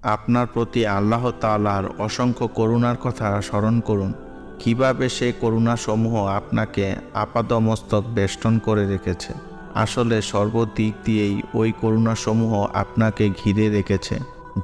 আপনার প্রতি আল্লাহ তাআলার অসংখ্য করুণার কথা স্মরণ করুন। কিভাবে সেই করুণাসমূহ আপনাকে আপাদমস্তক বেষ্টন করে রেখেছে। আসলে সর্বদিক দিয়েই ওই করুণাসমূহ আপনাকে ঘিরে রেখেছে।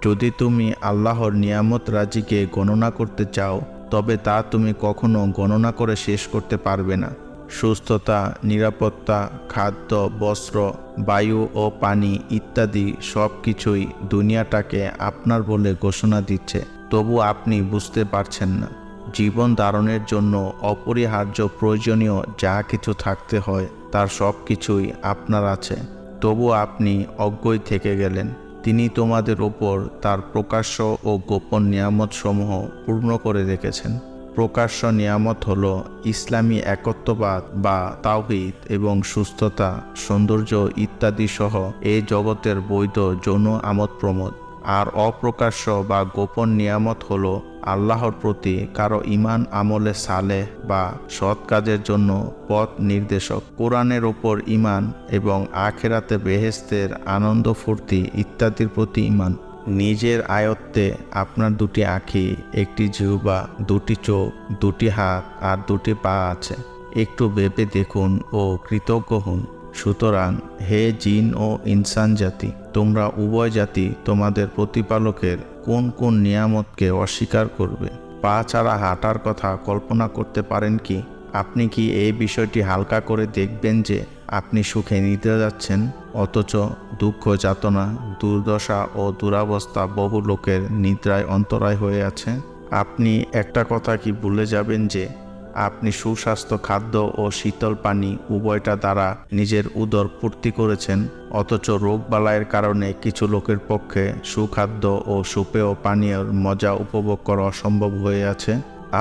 যদি তুমি আল্লাহর নিয়ামত রাজিকে গণনা করতে চাও, তবে তা তুমি কখনো গণনা করে শেষ করতে পারবে না। সুস্থতা, নিরাপত্তা, খাদ্য, বস্ত্র, বায়ু ও পানি ইত্যাদি সব কিছুই দুনিয়াটাকে আপনার বলে ঘোষণা দিচ্ছে, তবু আপনি বুঝতে পারছেন না। জীবন ধারণের জন্য অপরিহার্য প্রয়োজনীয় যা কিছু থাকতে হয় তার সব কিছুই আপনার আছে, তবু আপনি অজ্ঞই থেকে গেলেন। তিনি তোমাদের ওপর তার প্রকাশ্য ও গোপন নিয়ামতসমূহ পূর্ণ করে রেখেছেন। প্রকাশ্য নিয়ামত হল ইসলামী একত্ববাদ বা তাওহীদ এবং সুস্থতা, সৌন্দর্য ইত্যাদি সহ এই জগতের বৈধ যৌন আমোদ প্রমোদ। আর অপ্রকাশ্য বা গোপন নিয়ামত হল আল্লাহর প্রতি কারো ঈমান আমলে সালেহ বা সৎ কাজের জন্য পথ নির্দেশক, কোরআনের ওপর ঈমান এবং আখিরাতে বেহেশতের আনন্দ ফুর্তি ইত্যাদির প্রতি ঈমান। নিজের আয়ত্তে আপনার দুটি আঁখি, একটি জিহ্বা, দুটি চোখ, দুটি হাত আর দুটি পা আছে। একটু ভেবে দেখুন ও কৃতজ্ঞ হন। সুতরাং হে জিন ও ইনসান জাতি, তোমরা উভয় জাতি তোমাদের প্রতিপালকের কোন কোন নিয়ামতকে অস্বীকার করবে? পা ছাড়া হাঁটার কথা কল্পনা করতে পারেন কি? আপনি কি এই বিষয়টি হালকা করে দেখবেন যে আপনি সুখে নিদ্রা যাচ্ছেন, অথচ দুঃখ, যাতনা, দুর্দশা ও দুরাবস্থা বহু লোকের নিদ্রায় অন্তরায় হয়ে আছে? আপনি একটা কথা কি ভুলে যাবেন যে আপনি সুস্বাস্থ্য খাদ্য ও শীতল পানি উভয়টা দ্বারা নিজের উদর পূর্তি করেছেন, অথচ রোগবালাইয়ের কারণে কিছু লোকের পক্ষে সুখাদ্য ও সুপেয় পানীয়ের মজা উপভোগ করা অসম্ভব হয়ে আছে?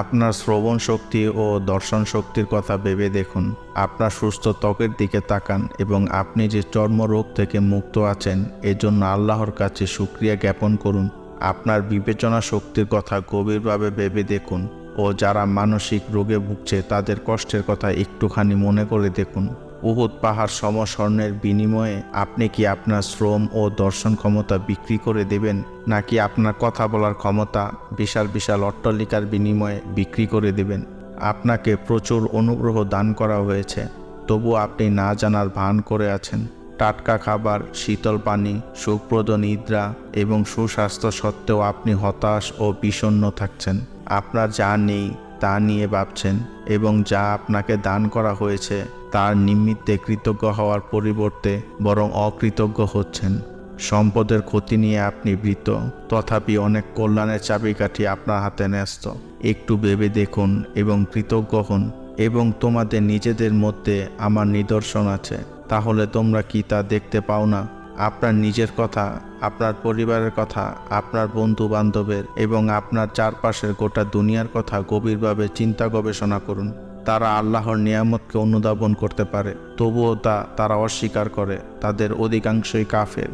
আপনার শ্রবণ শক্তি ও দর্শন শক্তির কথা ভেবে দেখুন। আপনার সুস্থ ত্বকের দিকে তাকান এবং আপনি যে চর্মরোগ থেকে মুক্ত আছেন এজন্য আল্লাহর কাছে শুকরিয়া জ্ঞাপন করুন। আপনার বিবেচনা শক্তির কথা গভীরভাবে ভেবে দেখুন ও যারা মানসিক রোগে ভুগছে তাদের কষ্টের কথা একটুখানি মনে করে দেখুন। উহুদ পাহাড় সমস্বর্ণের বিনিময়ে আপনি কি আপনার শ্রম ও দর্শন ক্ষমতা বিক্রি করে দেবেন, নাকি আপনার কথা বলার ক্ষমতা বিশাল বিশাল অট্টালিকার বিনিময়ে বিক্রি করে দেবেন? আপনাকে প্রচুর অনুগ্রহ দান করা হয়েছে, তবু আপনি না জানার ভান করে আছেন। টাটকা খাবার, শীতল পানি, সুখপ্রদ নিদ্রা এবং সুস্বাস্থ্য সত্ত্বেও আপনি হতাশ ও বিষণ্ণ থাকছেন। আপনার যা নেই তা নিয়ে ভাবছেন এবং যা আপনাকে দান করা হয়েছে তার নিমিত্তে কৃতজ্ঞ হওয়ার পরিবর্তে বরং অকৃতজ্ঞ হচ্ছেন। সম্পদের ক্ষতি নিয়ে আপনি ভীত, তথাপি অনেক কল্যাণের চাবিকাঠি আপনার হাতে ন্যস্ত। একটু ভেবে দেখুন এবং কৃতজ্ঞ হন। এবং তোমাদের নিজেদের মধ্যে আমার নিদর্শন আছে, তাহলে তোমরা কি তা দেখতে পাও না? আপনার নিজের কথা, আপনার পরিবারের কথা, আপনার বন্ধু বান্ধবের এবং আপনার চারপাশের গোটা দুনিয়ার কথা গভীরভাবে চিন্তা গবেষণা করুন। তারা আল্লাহর নিয়ামতকে অনুধাবন করতে পারে, তবুও তারা অস্বীকার করে। তাদের অধিকাংশই কাফের।